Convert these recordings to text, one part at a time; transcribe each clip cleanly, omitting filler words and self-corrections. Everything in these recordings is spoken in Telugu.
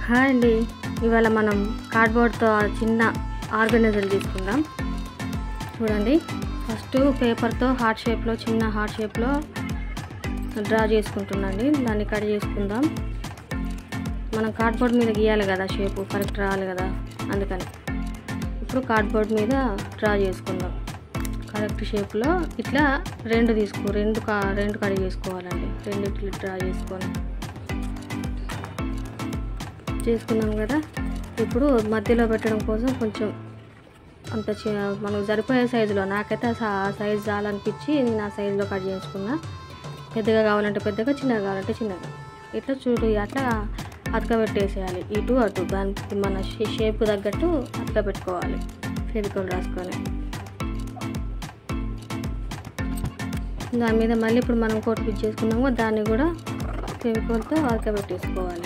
హాయ్ అండి, ఇవాళ మనం కార్డ్బోర్డ్తో చిన్న ఆర్గనైజర్ తీసుకుందాం. చూడండి, ఫస్ట్ పేపర్తో హార్ట్ షేప్లో చిన్న హార్ట్ షేప్లో డ్రా చేసుకుంటున్నాండి. దాన్ని కట్ చేసుకుందాం. మనం కార్డ్బోర్డ్ మీద గీయాలి కదా, షేపు కరెక్ట్ రావాలి కదా, అందుకని ఇప్పుడు కార్డ్బోర్డ్ మీద డ్రా చేసుకుందాం. కరెక్ట్ షేప్లో ఇట్లా రెండు కట్ చేసుకోవాలండి. రెండు డ్రా చేసుకున్నాం కదా. ఇప్పుడు మధ్యలో పెట్టడం కోసం కొంచెం అంత మనకు సరిపోయే సైజులో, నాకైతే ఆ సైజు చాలనిపించి నేను ఆ సైజులో కట్ చేసుకున్నా. పెద్దగా కావాలంటే పెద్దగా, చిన్నగా కావాలంటే చిన్నగా. ఇట్లా అట్లా అతకబెట్టేసేయాలి, ఇటు అటు. దానికి మన షేప్ తగ్గట్టు అతకబెట్టుకోవాలి ఫెవికాల్ రాసుకొని. దాని మీద మళ్ళీ ఇప్పుడు మనం కోట్ పిచ్ చేసుకున్నాము, దాన్ని కూడా ఫెవికాల్తో అతకబెట్టేసుకోవాలి.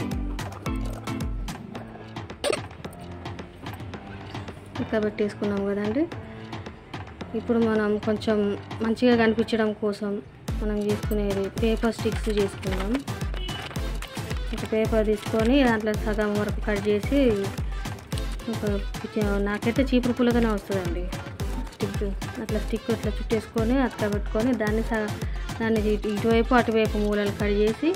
పెట్టేసుకున్నాం కదండి. ఇప్పుడు మనం కొంచెం మంచిగా కనిపించడం కోసం మనం చేసుకునేది పేపర్ స్టిక్స్ చేసుకుందాం. ఒక పేపర్ తీసుకొని దాంట్లో సగం వరకు కట్ చేసి, నాకైతే చీపురు పుల్లగానే వస్తుందండి స్టిక్. అట్లా స్టిక్ అట్లా చుట్టేసుకొని అట్లా పెట్టుకొని దాన్ని ఇటువైపు అటువైపు మూలలు కట్ చేసి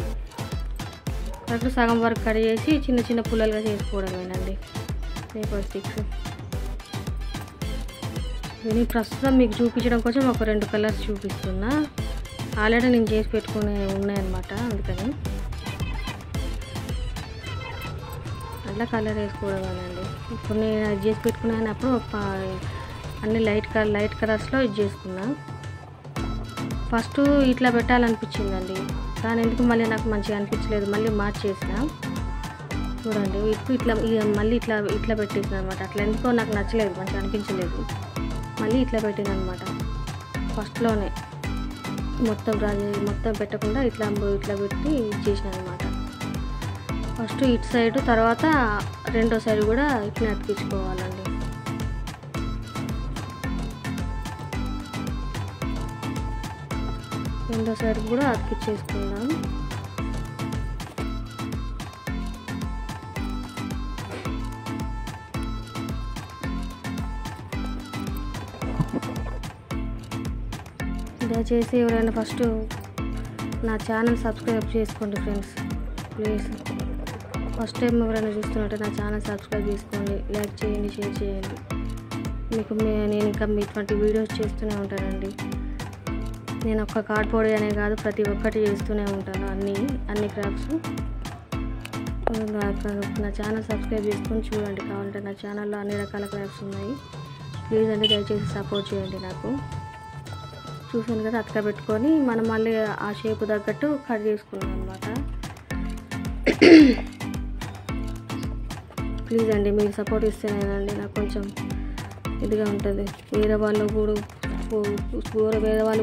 కరెక్ట్ సగం వరకు కట్ చేసి చిన్న చిన్న పుల్లలుగా చేసుకోవడమేనండి పేపర్ స్టిక్స్. నేను ప్రస్తుతం మీకు చూపించడం కోసం ఒక 2 కలర్స్ చూపిస్తున్నా. ఆల్రెడీ నేను చేసి పెట్టుకునే ఉన్నాయన్నమాట, అందుకని అట్లా కలర్ వేసుకోవడమేనండి. ఇప్పుడు నేను అది చేసి పెట్టుకున్నప్పుడు అన్ని లైట్ కలర్స్లో ఇది చేసుకున్నా. ఫస్ట్ ఇట్లా పెట్టాలనిపించిందండి, కానీ ఎందుకు మళ్ళీ నాకు మంచిగా అనిపించలేదు, మళ్ళీ మార్చేసిన. చూడండి, ఇప్పుడు మళ్ళీ ఇట్లా పెట్టేసిన అనమాట. అట్లా ఎందుకో నాకు నచ్చలేదు, మంచిగా అనిపించలేదు. మళ్ళీ ఇట్లా పెట్టిన అనమాట. ఫస్ట్లోనే మొత్తం పెట్టకుండా ఇట్లా పెట్టి చేసిన అనమాట. ఫస్ట్ ఇటు సైడు, తర్వాత రెండో సైడ్ కూడా ఇట్లా అతికించుకోవాలండి. రెండో సైడ్ కూడా అతికించేసుకుందాం. దయచేసి ఎవరైనా ఫస్ట్ నా ఛానల్ సబ్స్క్రైబ్ చేసుకోండి ఫ్రెండ్స్, ప్లీజ్. ఫస్ట్ టైం ఎవరైనా చూస్తున్నట్టే నా ఛానల్ సబ్స్క్రైబ్ చేసుకోండి, లైక్ చేయండి, షేర్ చేయండి. నేను ఇంకా ఇటువంటి వీడియోస్ చేస్తూనే ఉంటానండి. నేను ఒక్క కార్డ్బోర్డ్ అనే కాదు, ప్రతి ఒక్కటి చేస్తూనే ఉంటాను, అన్ని క్రాఫ్ట్స్. నా ఛానల్ సబ్స్క్రైబ్ చేసుకొని చూడండి. కావాలంటే నా ఛానల్లో అన్ని రకాల క్రాఫ్ట్స్ ఉన్నాయి. ప్లీజ్ అండి, దయచేసి సపోర్ట్ చేయండి నాకు. చూసాను కదా, అతక పెట్టుకొని మనం మళ్ళీ ఆ షేప్ తగ్గట్టు కట్ చేసుకున్నాం అనమాట. ప్లీజ్ అండి, మీరు సపోర్ట్ ఇస్తేనేనండి నాకు కొంచెం ఇదిగా ఉంటుంది. వేరే వాళ్ళు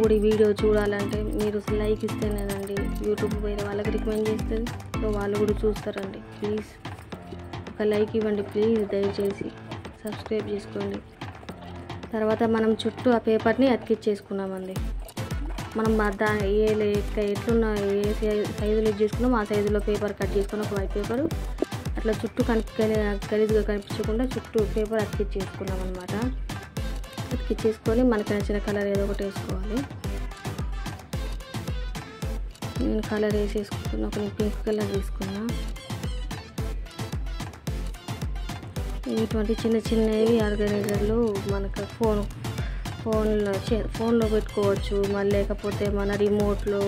కూడా ఈ వీడియో చూడాలంటే మీరు లైక్ ఇస్తేనేనండి యూట్యూబ్ వేరే వాళ్ళకి రికమెండ్ చేస్తుంది, సో వాళ్ళు కూడా చూస్తారండి. ప్లీజ్ ఒక లైక్ ఇవ్వండి ప్లీజ్, దయచేసి సబ్స్క్రైబ్ చేసుకోండి. తర్వాత మనం చుట్టూ ఆ పేపర్ని అతికిచ్చేసుకున్నామండి. మనం ఎట్లున్న ఏ సైజులో చేసుకున్నాం ఆ సైజులో పేపర్ కట్ చేసుకుని ఒక వైట్ పేపరు అట్లా చుట్టూ గలీజ్గా కనిపించకుండా చుట్టూ పేపర్ అతికిచ్చేసుకున్నాం అనమాట. అతికిచ్చేసుకొని మనకి నచ్చిన కలర్ ఏదో ఒకటి వేసుకోవాలి. నేను కలర్ వేసేసుకుంటున్నా, ఒక పింక్ కలర్ తీసుకున్నా. ఇటువంటి చిన్నవి ఆర్గనైజర్లు మనకు ఫోన్లో పెట్టుకోవచ్చు, మళ్ళీ లేకపోతే మన రిమోట్లో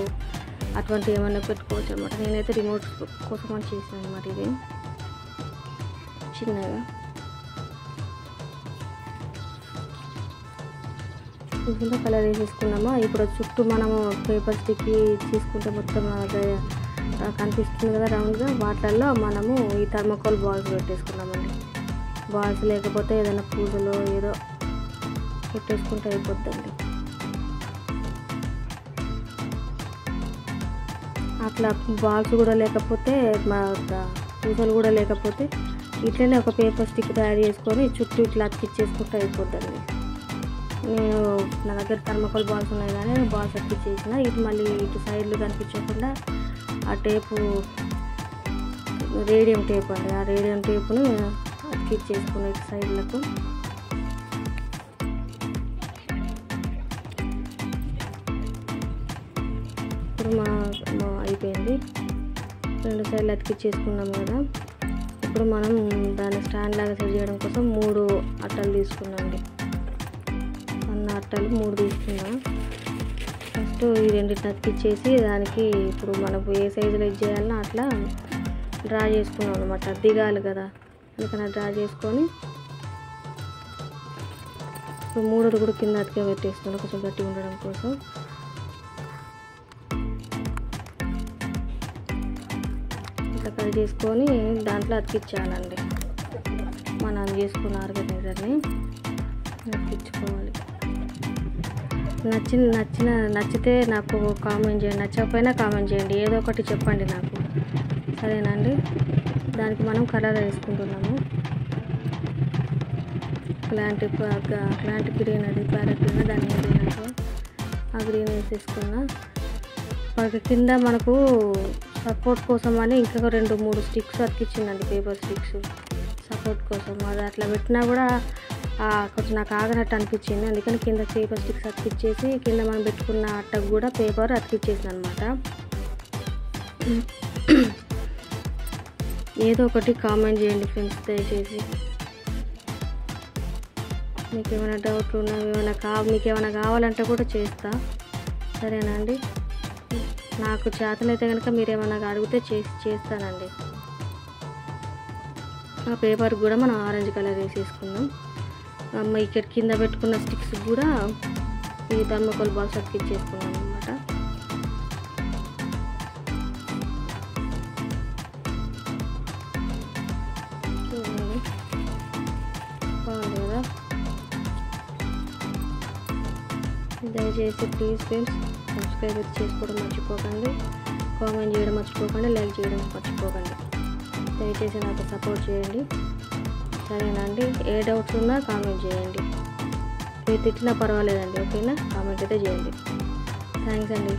అటువంటి ఏమైనా పెట్టుకోవచ్చు అనమాట. నేనైతే రిమోట్ కోసం అని చేసాను అనమాట. ఇది చిన్నగా చూసుకుంటే కలర్ వేసేసుకున్నామా. ఇప్పుడు చుట్టూ మనము పేపర్ స్టిక్ తీసుకుంటే మొత్తం కనిపిస్తుంది కదా రౌండ్గా, వాటిల్లో మనము ఈ థర్మోకోల్ బాల్స్ పెట్టేసుకున్నామండి. బాల్స్ లేకపోతే ఏదైనా పూజలో ఏదో పెట్టేసుకుంటే అయిపోద్దండి. అట్లా బాల్స్ కూడా లేకపోతే పూజలు కూడా లేకపోతే ఇట్లనే ఒక పేపర్ స్టిక్ తయారు చేసుకొని చుట్టూ ఇట్లా అతికిచ్చేసుకుంటే అయిపోద్దండి. నేను నా దగ్గర థర్మోకోల్ బాల్స్ ఉన్నాయి కానీ బాల్స్ అతికిచ్చేసిన. ఇది మళ్ళీ ఇటు సైడ్లు కనిపించకుండా ఆ టేపు రేడియం టేప్ అండి. ఆ రేడియం టేపును అతికిచ్చేసుకునే సైడ్లకు. ఇప్పుడు మా అయిపోయింది. 2 సైడ్లు అతికిచ్చేసుకున్నాం కదా. ఇప్పుడు మనం దాన్ని స్టాండ్ లాగా సెట్ చేయడం కోసం 3 అట్టలు తీసుకున్నాండి. అన్న అట్టలు 3 తీసుకున్నా. ఫస్ట్ ఈ రెండింటిని అతికిచ్చేసి దానికి ఇప్పుడు మనకు ఏ సైజులో ఇది చేయాలన్నా అట్లా డ్రా చేసుకున్నాం అనమాట. దిగాలి కదా, అందుకని డ్రా చేసుకొని ఇప్పుడు 3 కూడా కింద అతికే పెట్టేస్తున్నాను కొంచెం గట్టిగా ఉండడం కోసం. ఇట్లా కట్ చేసుకొని దాంట్లో అతికిచ్చాలండి. మనం చేసుకున్న ఆర్గనైజర్ని అతికించుకోవాలి. నచ్చితే నాకు కామెంట్ చేయండి, నచ్చకపోయినా కామెంట్ చేయండి, ఏదో ఒకటి చెప్పండి నాకు, సరేనండి. దానికి మనం కలర్ వేసుకుంటున్నాము. క్లాంటి గ్రీన్, అది ప్యారెట్ గ్రీన్, దాన్ని వేసినాక ఆ గ్రీన్ వేసేసుకున్నా. మనకి కింద మనకు సపోర్ట్ కోసం అని ఇంకా 2-3 స్టిక్స్ అతికిచ్చిందండి, పేపర్ స్టిక్స్ సపోర్ట్ కోసం. అది అట్లా పెట్టినా కూడా కొంచెం నాకు ఆగనట్టు అనిపించింది. అందుకని కింద పేపర్ స్టిక్స్ అతికిచ్చేసి కింద మనం పెట్టుకున్న అట్టకు కూడా పేపర్ అతికిచ్చేసింది అనమాట. ఏదో ఒకటి కామెంట్ చేయండి ఫ్రెండ్స్ దయచేసి. మీకు ఏమైనా డౌట్లు ఉన్నా, మీకు ఏమైనా కావాలంటే కూడా చేస్తా, సరేనండి. నాకు చేతనైతే కనుక మీరు ఏమైనా అడిగితే చేస్తానండి. ఆ పేపర్ కూడా మనం ఆరెంజ్ కలర్ వేసేసుకుందాం. ఇక్కడ కింద పెట్టుకున్న స్టిక్స్ కూడా ఈ థర్మోకోల్ బాక్స్ అతికిచ్చేసుకున్నాం అనమాట. చూడండి బాగుంది కదా. దయచేసి ప్లీజ్ ఫ్రెండ్స్ సబ్స్క్రైబ్ చేసుకోవడం మర్చిపోకండి, కామెంట్ చేయడం మర్చిపోకండి, లైక్ చేయడం మర్చిపోకండి. దయచేసి నాకు సపోర్ట్ చేయండి, సరేనండి. ఏ డౌట్స్ ఉన్నా కామెంట్ చేయండి, మీరు తిట్టినా పర్వాలేదండి, ఓకేనా. కామెంట్ అయితే చేయండి. థ్యాంక్స్ అండి.